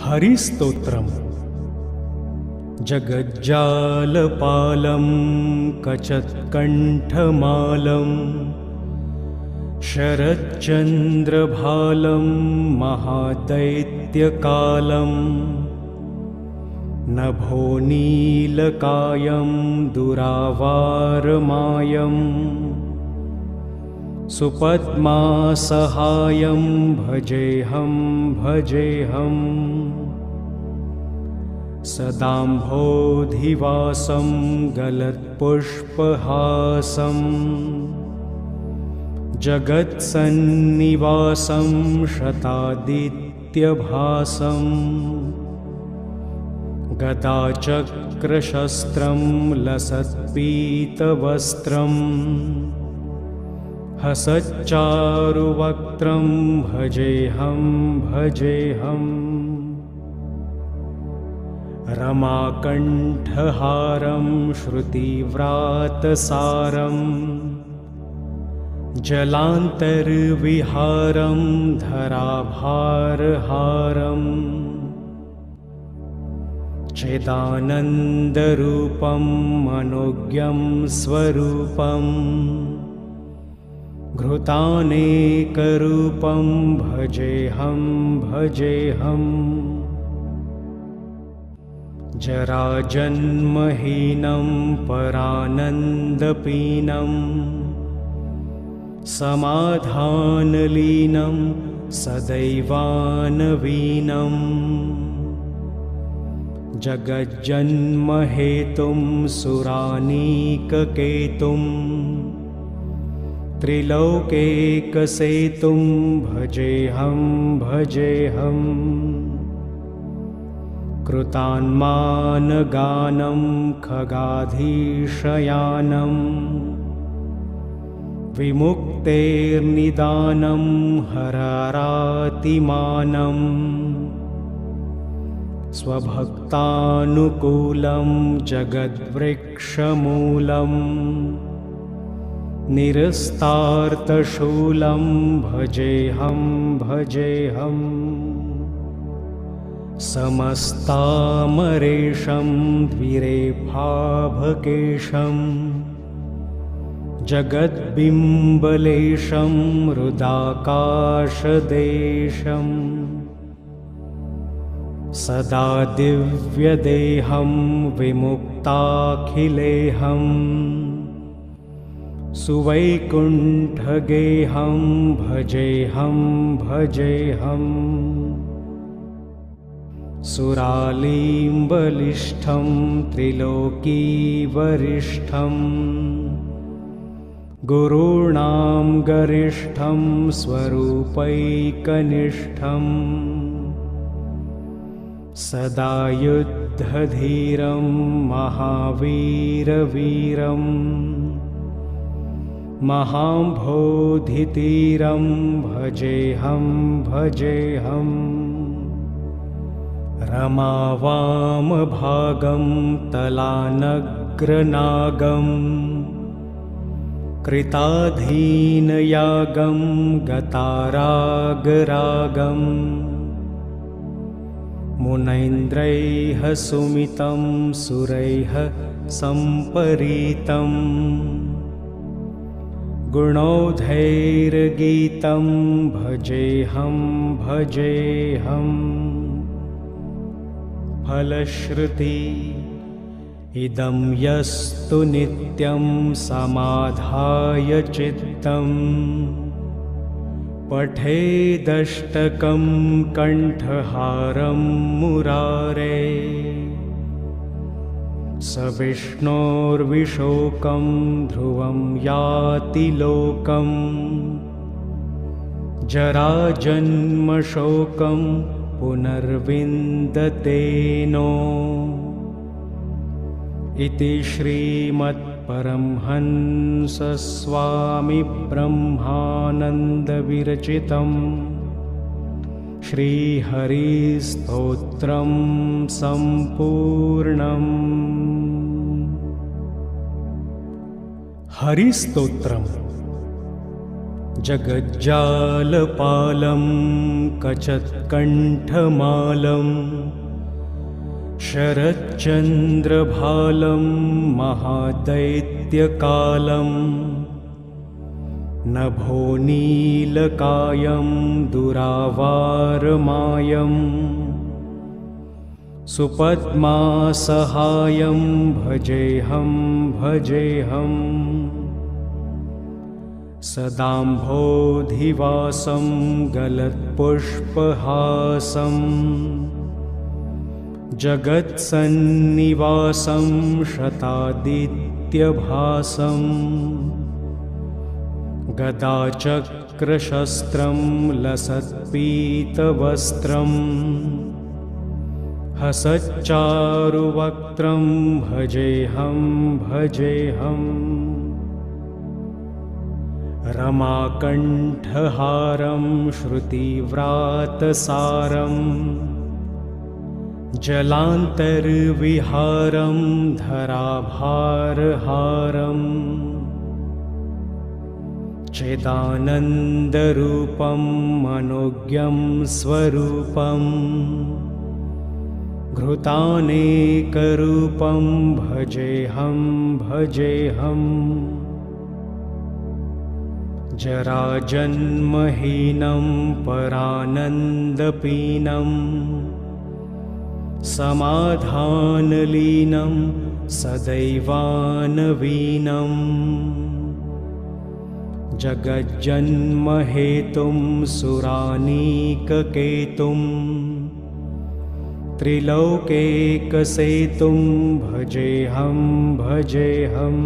हरिस्तोत्रम्। जगज्जालपालं कचत्कण्ठमालं शरच्चन्द्रभालं महादैत्यकालं नभोनीलकायं दुरावारमायं सुपद्मासहायं भजेऽहं भजेऽहम्। सदाम्भोधिवासं गलत्पुष्पहासं जगत्सन्निवासं शतादित्यभासं गदाचक्रशस्त्रं लसत्पीतवस्त्रं हसच्चारुवक्त्रं भजेऽहं भजेऽहम्। रमाकण्ठहारं श्रुतिव्रातसारं जलान्तर्विहारं धराभारहारम् चिदानन्दरूपं मनोज्ञं स्वरूपं घृतानेकरूपं भजेऽहं भजेऽहम्। जराजन्महीनं परानन्दपीनं समाधानलीनं सदैवानवीनं जगज्जन्महेतुं सुरानीककेतुं त्रिलोकैकसेतुं भजेऽहं भजेऽहम्। कृतान्मानगानं खगाधीशयानं विमुक्तेर्निदानं हरारातिमानं स्वभक्तानुकूलं जगद्वृक्षमूलं निरस्तार्तशूलं भजेऽहं भजेऽहम्। समस्तामरेशं द्विरेफाभकेशं जगद्बिम्बलेशं हृदाकाशदेशं सदा दिव्यदेहं विमुक्ताखिलेहं सुवैकुण्ठगेहं भजेऽहं भजेऽहम्। सुरालीम्बलिष्ठं त्रिलोकीवरिष्ठं गुरूणां गरिष्ठं स्वरूपैकनिष्ठं सदा युद्धधीरं महावीरवीरं महाम्भोधितीरं भजेऽहं भजेऽहम्। रमावामभागं तलानग्रनागं कृताधीनयागं गतारागरागं मुनैन्द्रैः सुमितं सुरैः सम्परीतं गुणौधैर्गीतं भजेऽहं भजेऽहम्। फलश्रुति इदं यस्तु नित्यं समाधाय चित्तं पठेदष्टकं कण्ठहारं मुरारे स विष्णोर्विशोकं ध्रुवं याति लोकं जराजन्मशोकं पुनर्विन्दतेनो। इति श्रीमत्परमहंसस्वामिब्रह्मानन्दविरचितं श्रीहरिस्तोत्रं सम्पूर्णम्। हरिस्तोत्रम्। जगज्जालपालं कचत्कण्ठमालं शरच्चन्द्रभालं महादैत्यकालं नभोनीलकायं दुरावारमायं सुपद्मासहायं भजेऽहं भजेऽहम् सदाम्भोधिवासं गलत्पुष्पहासं जगत्सन्निवासं शतादित्यभासं गदाचक्रशस्त्रं लसत्पीतवस्त्रं हसच्चारुवक्त्रं भजेऽहं भजेऽहम् रमाकण्ठहारं श्रुतिव्रातसारं जलान्तर्विहारं धराभारहारं चिदानन्दरूपं मनोज्ञं स्वरूपं घृतानेकरूपं भजेऽहं भजेऽहम् जराजन्महीनं परानन्दपीनं समाधानलीनं सदैवानवीनं जगज्जन्महेतुं सुरानीककेतुं त्रिलोकेकसेतुं भजेऽहं भजेऽहम्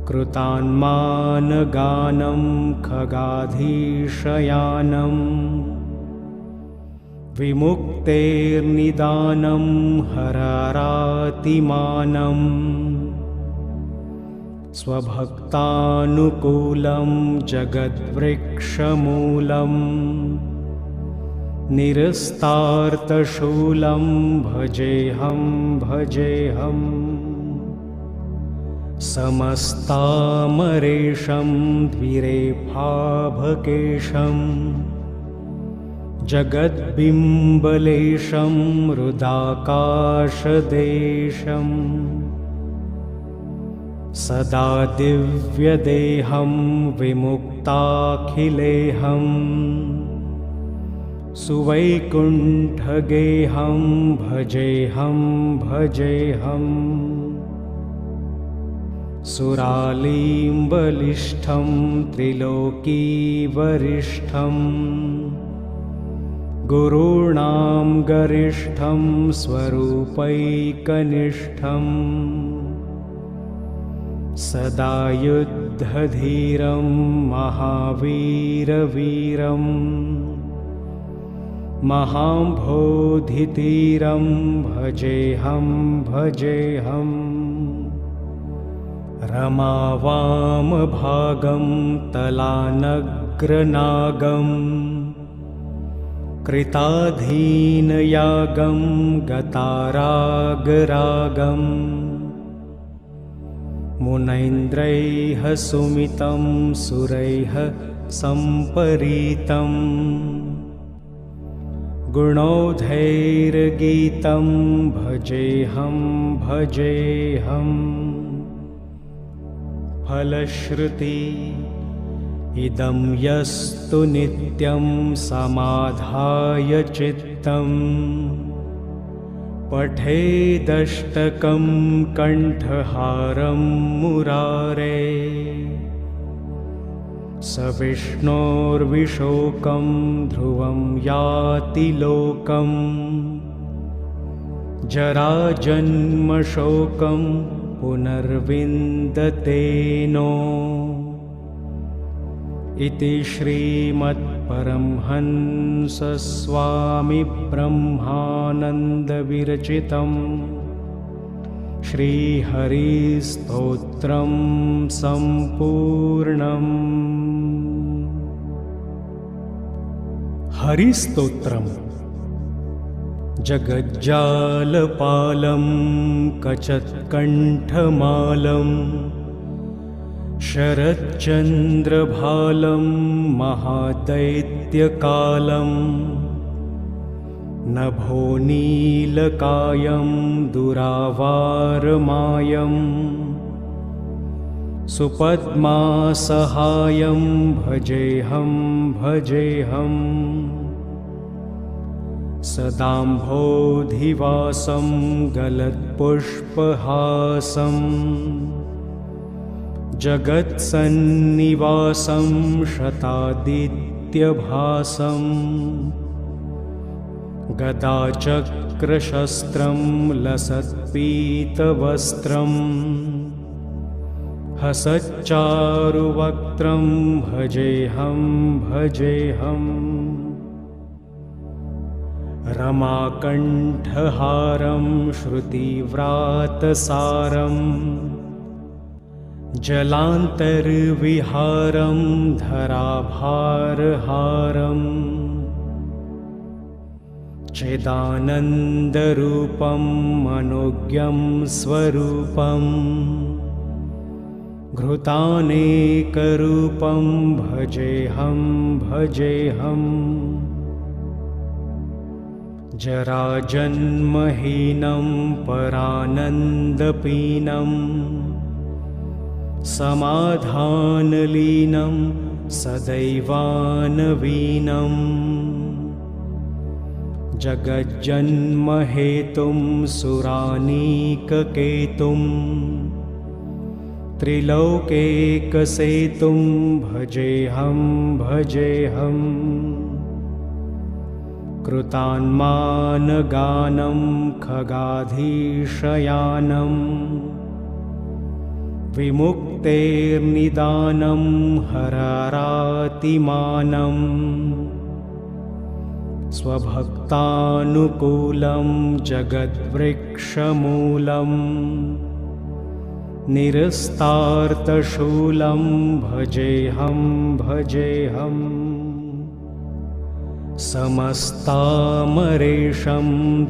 कृतान्मानगानं खगाधीशयानं विमुक्तेर्निदानं हरारातिमानं स्वभक्तानुकूलं जगद्वृक्षमूलं निरस्तार्तशूलं भजेऽहं भजेऽहम् समस्तामरेशं द्विरेफाभकेशं जगद्बिम्बलेशं हृदाकाशदेशं सदा दिव्यदेहं विमुक्ताखिलेहं सुवैकुण्ठगेहं भजेऽहं भजेऽहम् सुरालीम्बलिष्ठं त्रिलोकीवरिष्ठं गुरूणां गरिष्ठं स्वरूपैकनिष्ठं सदा युद्धधीरं महावीरवीरं महाम्भोधितीरं भजेऽहं भजेऽहम् रमावामभागं तलानग्रनागं कृताधीनयागं गतारागरागं मुनैन्द्रैः सुमितं सुरैः सम्परीतं गुणौधैर्गीतं भजेऽहं भजेऽहम् फलश्रुति इदं यस्तु नित्यं समाधाय चित्तं पठेदष्टकं कण्ठहारं मुरारे स विष्णोर्विशोकं ध्रुवं याति लोकं जराजन्मशोकं पुनर्विन्दते नो इति श्रीमद्परमहंसस्वामिब्रह्मानन्दविरचितं श्रीहरिस्तोत्रं सम्पूर्णम्। हरिस्तोत्रम्। जगज्जालपालं कचत्कण्ठमालं शरच्चन्द्रभालं महादैत्यकालं नभोनीलकायं दुरावारमायं सुपद्मासहायं भजेऽहं भजेऽहम् सदाम्भोधिवासं गलत्पुष्पहासं जगत्सन्निवासं शतादित्यभासं गदाचक्रशस्त्रं लसत्पीतवस्त्रं हसच्चारुवक्त्रं भजेऽहं भजेऽहम् रमाकण्ठहारं श्रुतिव्रातसारं जलान्तर्विहारं धराभारहारं चिदानन्दरूपं मनोज्ञं स्वरूपं घृतानेकरूपं भजेऽहं भजेऽहम् जराजन्महीनं परानन्दपीनं समाधानलीनं सदैवानवीनं जगज्जन्महेतुं सुरानीककेतुं त्रिलोकेकसेतुं भजेऽहं भजेऽहम् कृतान्मानगानं खगाधीशयानं विमुक्तेर्निदानं हरारातिमानं स्वभक्तानुकूलं जगद्वृक्षमूलं निरस्तार्तशूलं भजेऽहं भजेऽहम् समस्तामरेशं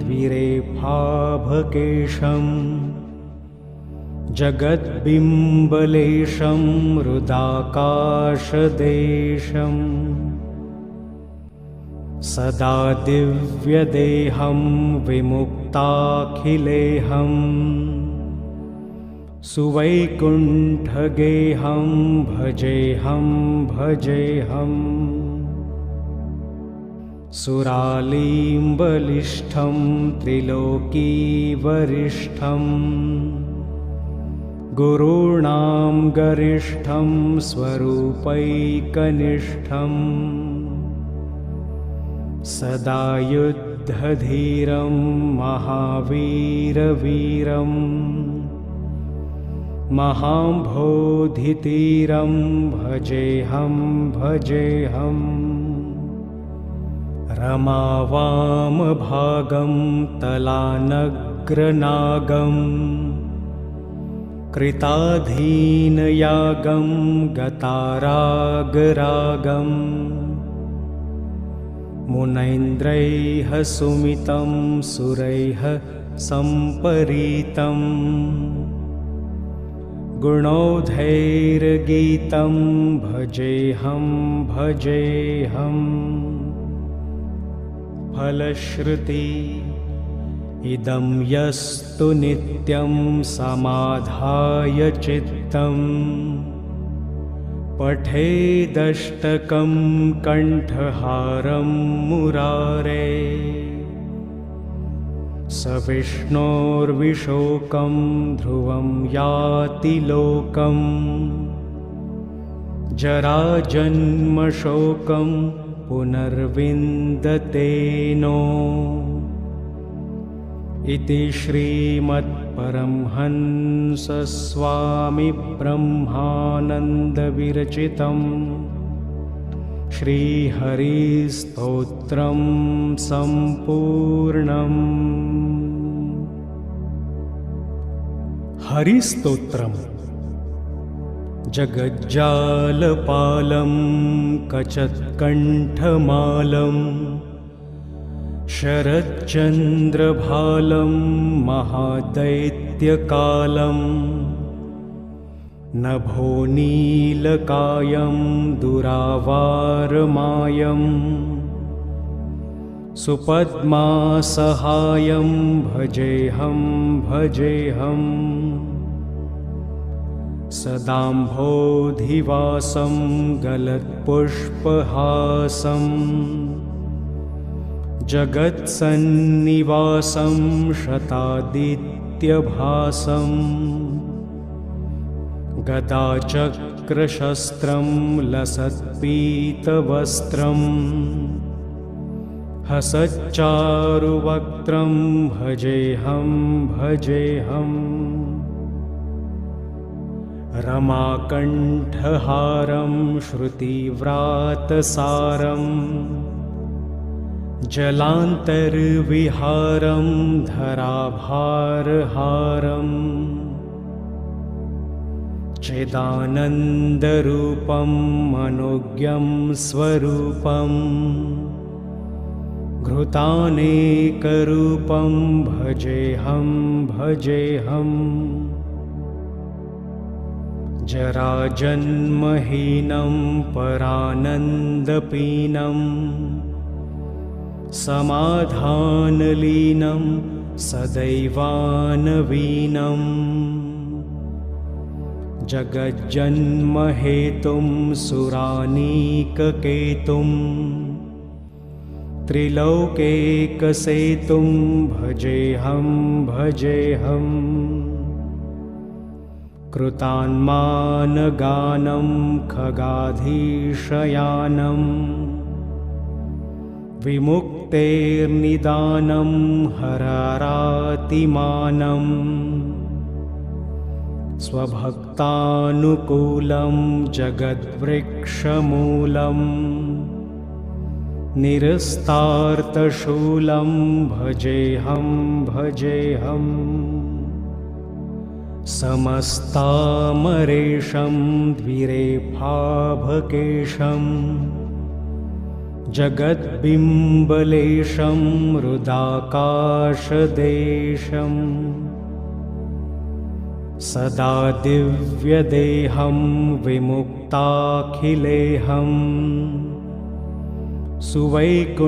द्विरेफाभकेशं जगद्बिम्बलेशं हृदाकाशदेशं सदा दिव्यदेहं विमुक्ताखिलेहं सुवैकुण्ठगेहं भजेऽहं भजेऽहम् सुरालीम्बलिष्ठं त्रिलोकीवरिष्ठं गुरूणां गरिष्ठं स्वरूपैकनिष्ठं सदा युद्धधीरं महावीरवीरं महाम्भोधितीरं भजेऽहं भजेऽहम् रमावामभागं तलानग्रनागं कृताधीनयागं गतारागरागं मुनैन्द्रैः सुमितं सुरैः सम्परीतं गुणौधैर्गीतं भजेऽहं भजेऽहम् फलश्रुति इदं यस्तु नित्यं समाधाय चित्तं पठेदष्टकं कण्ठहारं मुरारे स विष्णोर्विशोकं ध्रुवं याति लोकं जराजन्मशोकं पुनर्विन्दतेनो इति श्रीमत्परमहंसस्वामिब्रह्मानन्दविरचितं श्रीहरिस्तोत्रं सम्पूर्णम्। हरिस्तोत्रम् जगज्जालपालं कचत्कण्ठमालं शरच्चन्द्रभालं महादैत्यकालं नभो नीलकायं दुरावारमायं सुपद्मासहायं भजेऽहं भजेऽहम् सदाम्भोधिवासं गलत्पुष्पहासं जगत्सन्निवासं शतादित्यभासं गदाचक्रशस्त्रं लसत्पीतवस्त्रं हसच्चारुवक्त्रं भजेऽहं भजेऽहम् रमाकण्ठहारं श्रुतिव्रातसारं जलान्तर्विहारं धराभारहारम् चिदानन्दरूपं मनोज्ञं स्वरूपं घृतानेकरूपं भजेऽहं भजेऽहम् जराजन्महीनं परानन्दपीनं समाधानलीनं सदैवानवीनं जगज्जन्महेतुं सुरानीककेतुं त्रिलोकेकसेतुं भजेऽहं भजेऽहम् कृतान्मानगानं खगाधीशयानं विमुक्तेर्निदानं हरारातिमानं स्वभक्तानुकूलं जगद्वृक्षमूलं निरस्तार्तशूलं भजेऽहं भजेऽहम् समस्तामरेशं द्विरेफाभकेशं जगद्बिम्बलेशं हृदाकाशदेशं सदा दिव्यदेहं विमुक्ताखिलेहं सुवैकुण्ठगेहं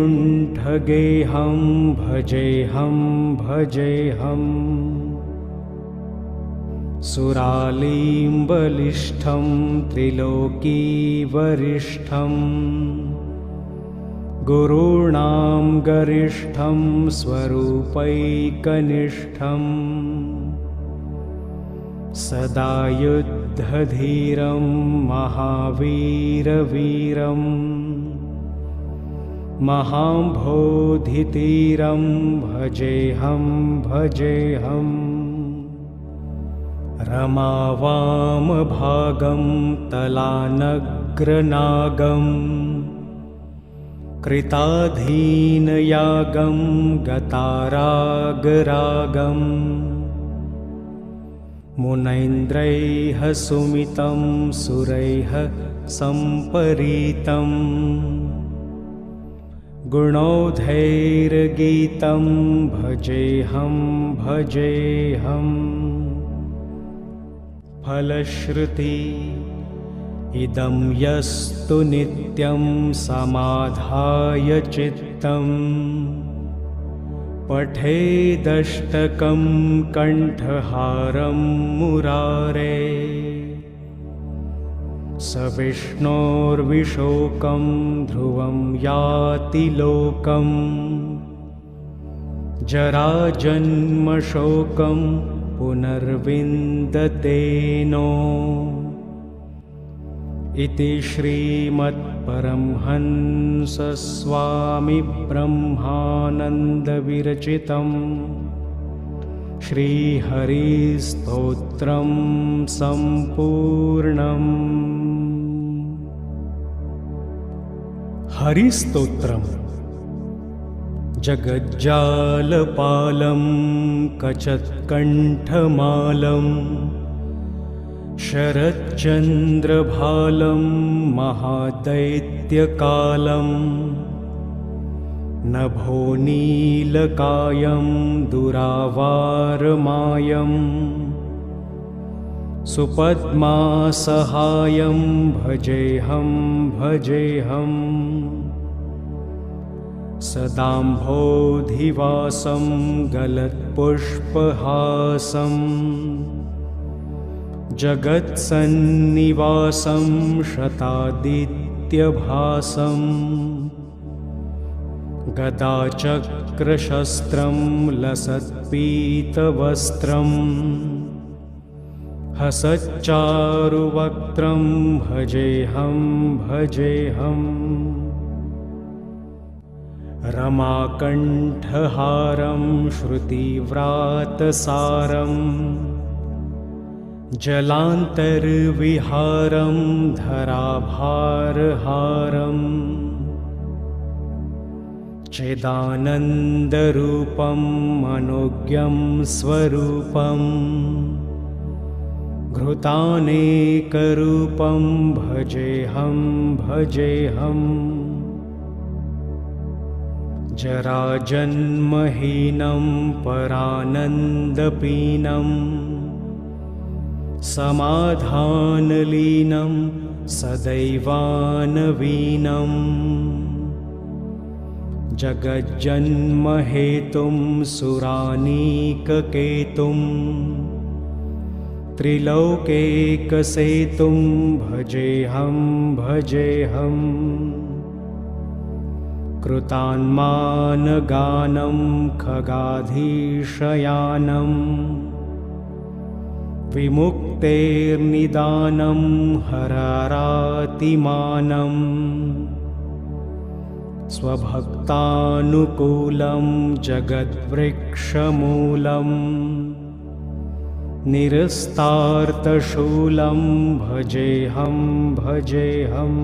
भजेऽहं भजेऽहम् सुरालीम्बलिष्ठं त्रिलोकीवरिष्ठं गुरूणां गरिष्ठं स्वरूपैकनिष्ठं सदा युद्धधीरं महावीरवीरं महाम्भोधितीरं भजेऽहं भजेऽहम् रमावामभागं तलानग्रनागं कृताधीनयागं गतारागरागं मुनैन्द्रैः सुमितं सुरैः सम्परीतं गुणौधैर्गीतं भजेऽहं भजेऽहम् फलश्रुति इदं यस्तु नित्यं समाधाय चित्तं पठेदष्टकं कण्ठहारं मुरारे स विष्णोर्विशोकं ध्रुवं याति लोकं जराजन्मशोकं पुनर्विन्दतेनो इति श्रीमत्परमहंसस्वामिब्रह्मानन्दविरचितं श्रीहरिस्तोत्रं सम्पूर्णम्। हरिस्तोत्रम् जगज्जालपालं कचत्कण्ठमालं शरच्चन्द्रभालं महादैत्यकालं नभो नीलकायं दुरावारमायं सुपद्मासहायं भजेऽहं भजेऽहम् सदाम्भोधिवासं गलत्पुष्पहासं जगत्सन्निवासं शतादित्यभासं गदाचक्रशस्त्रं लसत्पीतवस्त्रम् हसच्चारुवक्त्रं भजेऽहं भजेऽहम् रमाकण्ठहारं श्रुतिव्रातसारं जलान्तर्विहारं धराभारहारम् चिदानन्दरूपं मनोज्ञं स्वरूपम् घृतानेकरूपं भजेऽहं भजेऽहम् जराजन्महीनं परानन्दपीनं समाधानलीनं सदैवानवीनं जगज्जन्महेतुं सुरानीककेतुं त्रिलोकेकसेतुं भजेऽहं भजेऽहम् कृतान्मानगानं खगाधीशयानं विमुक्तेर्निदानं हरारातिमानं स्वभक्तानुकूलं जगद्वृक्षमूलम् निरस्तार्तशूलं भजेऽहं भजेऽहम्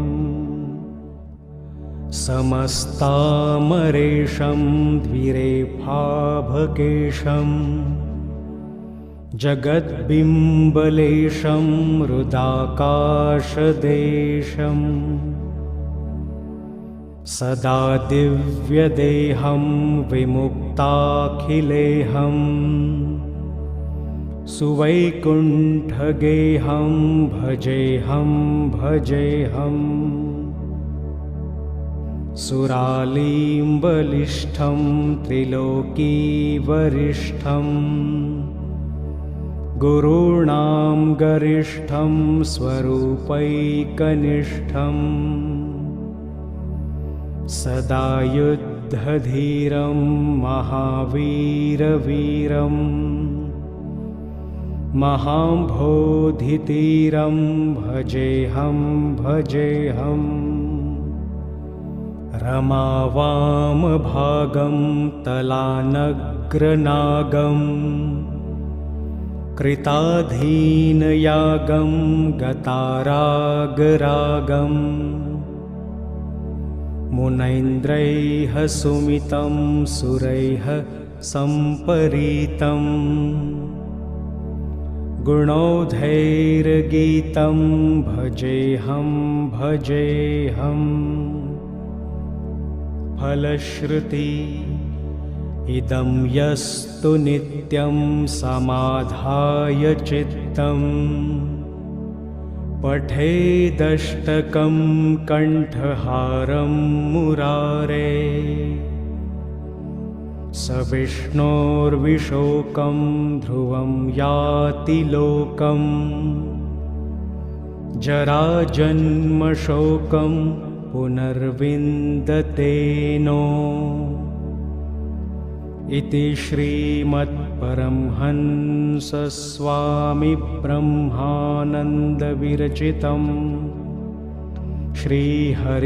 समस्तामरेशं द्विरेफाभकेशं जगद्बिम्बलेशं हृदाकाशदेशं सदा दिव्यदेहं विमुक्ताखिलेहम् सुवैकुण्ठगेहं भजेऽहं भजेऽहम् सुरालीम्बलिष्ठं त्रिलोकीवरिष्ठं गुरूणां गरिष्ठं स्वरूपैकनिष्ठं सदा युद्धधीरं महावीरवीरम् महाम्भोधितीरं भजेऽहं भजेऽहम् रमावामभागं तलानग्रनागं कृताधीनयागं गतारागरागं मुनैन्द्रैः सुमितं सुरैः सम्परीतं गुणौधैर्गीतं भजेऽहं भजेऽहम् फलश्रुति इदं यस्तु नित्यं समाधाय चित्तं पठेदष्टकं कण्ठहारं मुरारे स विष्णोर्विशोकं ध्रुवं याति लोकम् जराजन्मशोकं पुनर्विन्दते नो इति श्रीमद्परमहंसस्वामिब्रह्मानन्दविरचितं श्रीहरिस्तोत्रं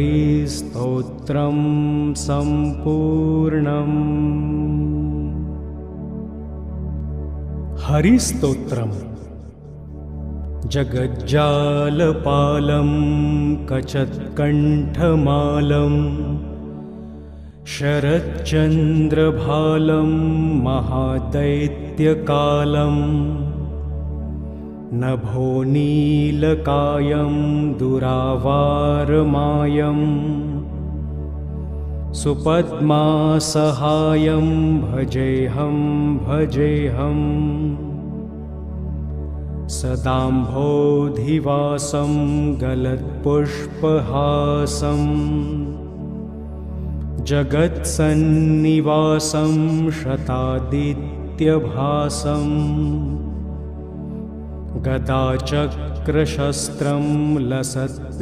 सम्पूर्णम्। हरिस्तोत्रम् जगज्जालपालं कचत्कण्ठमालं शरच्चन्द्रभालं महादैत्यकालं नभोनीलकायं दुरावारमायं सुपद्मासहायं भजेऽहं भजेऽहम् सदाम्भोधिवासं गलत्पुष्पहासं जगत्सन्निवासं शतादित्यभासं गदाचक्रशस्त्रं लसत्पीतवस्त्रं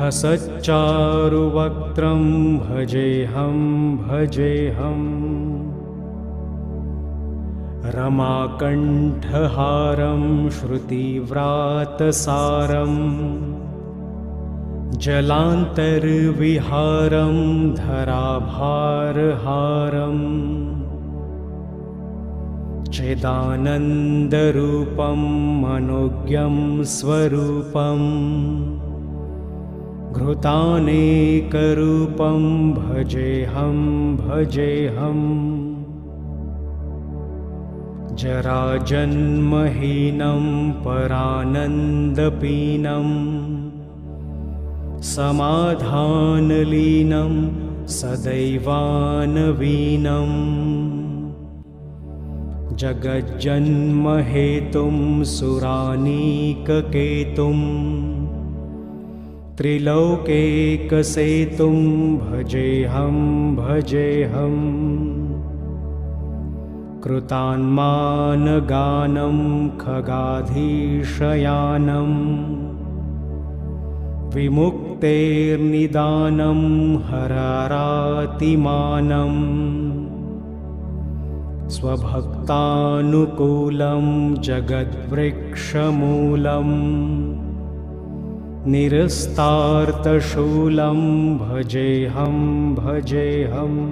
हसच्चारुवक्त्रं भजेऽहं भजेऽहम् रमाकण्ठहारं श्रुतिव्रातसारं जलान्तर्विहारं धराभारहारम् चिदानन्दरूपं मनोज्ञं स्वरूपं घृतानेकरूपं भजेऽहं भजेऽहम् जराजन्महीनं परानन्दपीनं समाधानलीनं सदैवानवीनं जगज्जन्महेतुं सुरानीककेतुं त्रिलोकेकसेतुं भजेऽहं भजेऽहम् कृतान्मानगानं खगाधीशयानं विमुक्तेर्निदानं हरारातिमानं स्वभक्तानुकूलं जगद्वृक्षमूलं निरस्तार्तशूलं भजेऽहं भजेऽहम्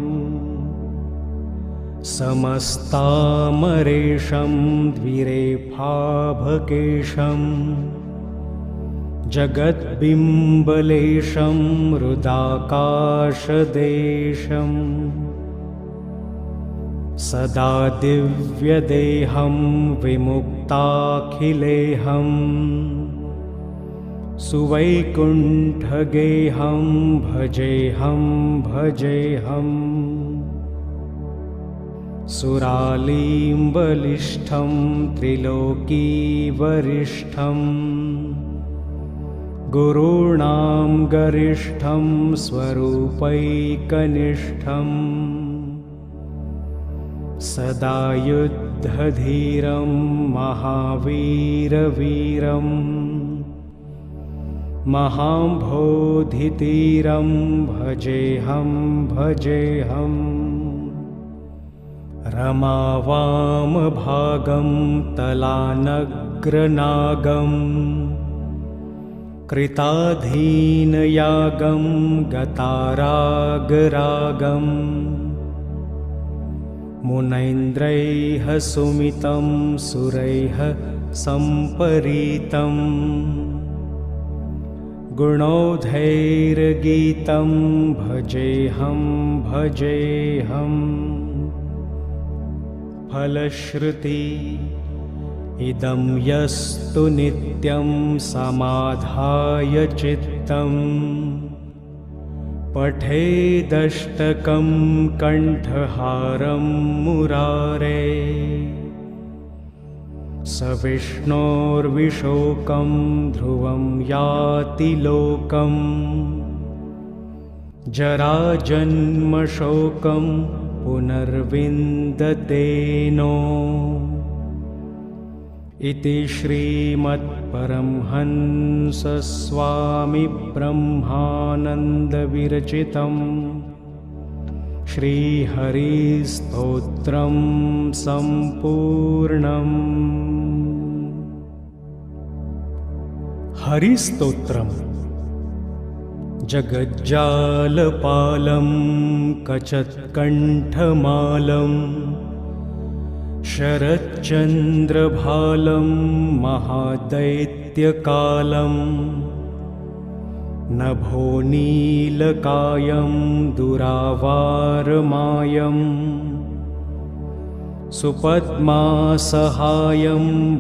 समस्तामरेशं द्विरेफाभकेशं जगद्बिम्बलेशं हृदाकाशदेशं सदा दिव्यदेहं विमुक्ताखिलेहं सुवैकुण्ठगेहं भजेऽहं भजेऽहम् सुरालीम्बलिष्ठं त्रिलोकीवरिष्ठं गुरूणां गरिष्ठं स्वरूपैकनिष्ठं सदा युद्धधीरं महावीरवीरं महाम्भोधितीरं भजेऽहं भजेऽहम् रमावामभागं तलानग्रनागं कृताधीनयागं गतारागरागं मुनैन्द्रैः सुमितं सुरैः सम्परीतं गुणौधैर्गीतं भजेऽहं भजेऽहम् फलश्रुति इदं यस्तु नित्यं समाधाय चित्तं पठेदष्टकं कण्ठहारं मुरारे स विष्णोर्विशोकं ध्रुवं याति लोकं जराजन्मशोकं पुनर्विन्दतेनो इति श्रीमत्परमहंसस्वामिब्रह्मानन्दविरचितं श्रीहरिस्तोत्रं सम्पूर्णम्। हरिस्तोत्रम् जगज्जालपालं कचत्कण्ठमालं शरच्चन्द्रभालं महादैत्यकालं नभोनीलकायं दुरावारमायं सुपद्मासहायं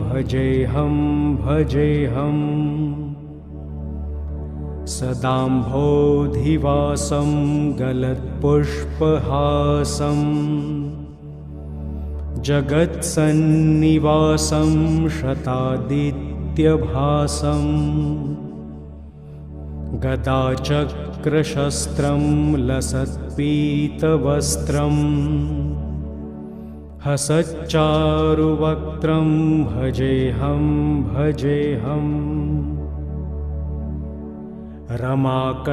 भजेऽहं भजेऽहम् सदाम्भोधिवासं गलत्पुष्पहासं जगत्सन्निवासं शतादित्यभासं गदाचक्रशस्त्रं लसत्पीतवस्त्रं हसच्चारुवक्त्रं भजेऽहं भजेऽहम् रमाकण्ठहारं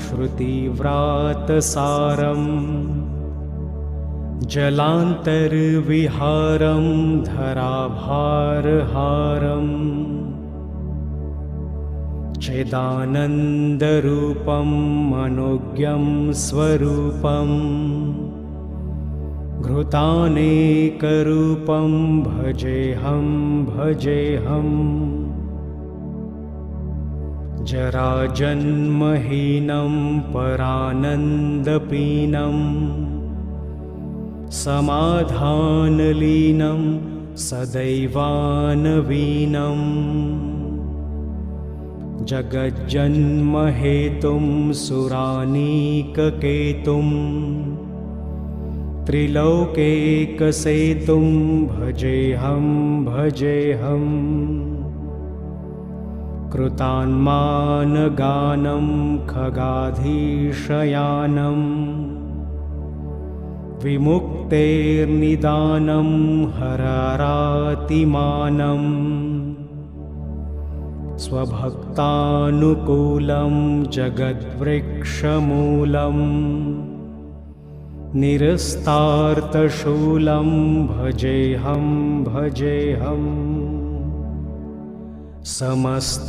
श्रुतिव्रातसारं जलान्तर्विहारं धराभारहारं चिदानन्दरूपं मनोज्ञं स्वरूपं घृतानेकरूपं भजेऽहं भजेऽहम् जराजन्महीनं परानन्दपीनं समाधानलीनं सदैवानवीनं जगज्जन्महेतुं सुरानीककेतुं त्रिलोकेकसेतुं भजेऽहं भजेऽहम् कृतान्मानगानं खगाधीशयानं विमुक्तेर्निदानं हरारातिमानं स्वभक्तानुकूलं जगद्वृक्षमूलं निरस्तार्तशूलं भजेऽहं भजेऽहम् समस्तामरेशं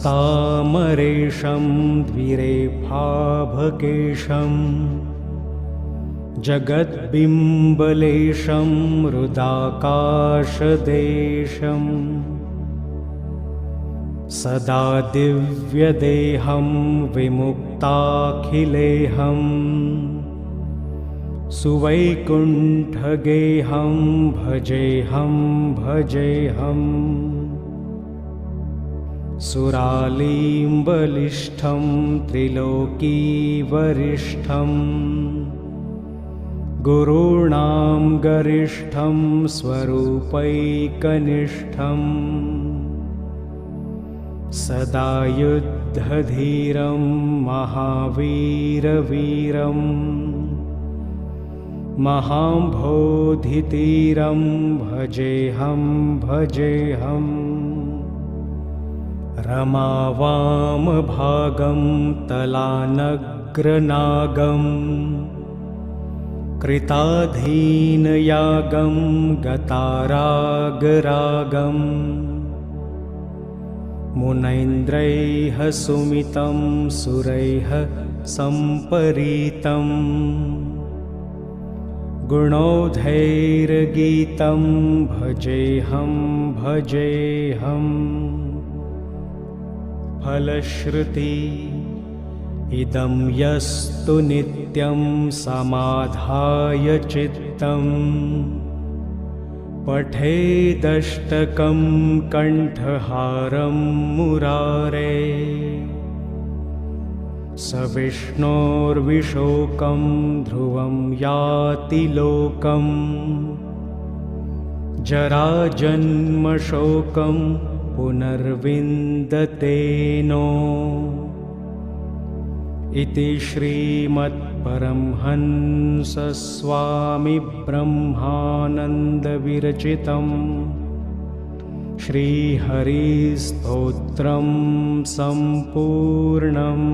द्विरेफाभकेशं जगद्बिम्बलेशं हृदाकाशदेशं सदा दिव्यदेहं विमुक्ताखिलेहं सुवैकुण्ठगेहं भजेऽहं भजेऽहम् सुरालीम्बलिष्ठं त्रिलोकीवरिष्ठं गुरूणां गरिष्ठं स्वरूपैकनिष्ठं सदा युद्धधीरं महावीरवीरं महाम्भोधितीरं भजेऽहं भजेऽहम् रमावामभागं तलानग्रनागं कृताधीनयागं गतारागरागं मुनैन्द्रैः सुमितं सुरैः सम्परीतं गुणौधैर्गीतं भजेऽहं भजेऽहम् फलश्रुति इदं यस्तु नित्यं समाधाय चित्तं पठेदष्टकं कण्ठहारं मुरारे स विष्णोर्विशोकं ध्रुवं याति लोकं जराजन्मशोकं पुनर्विन्दतेनो इति श्रीमत्परमहंसस्वामिब्रह्मानन्दविरचितं श्रीहरिस्तोत्रं सम्पूर्णम्।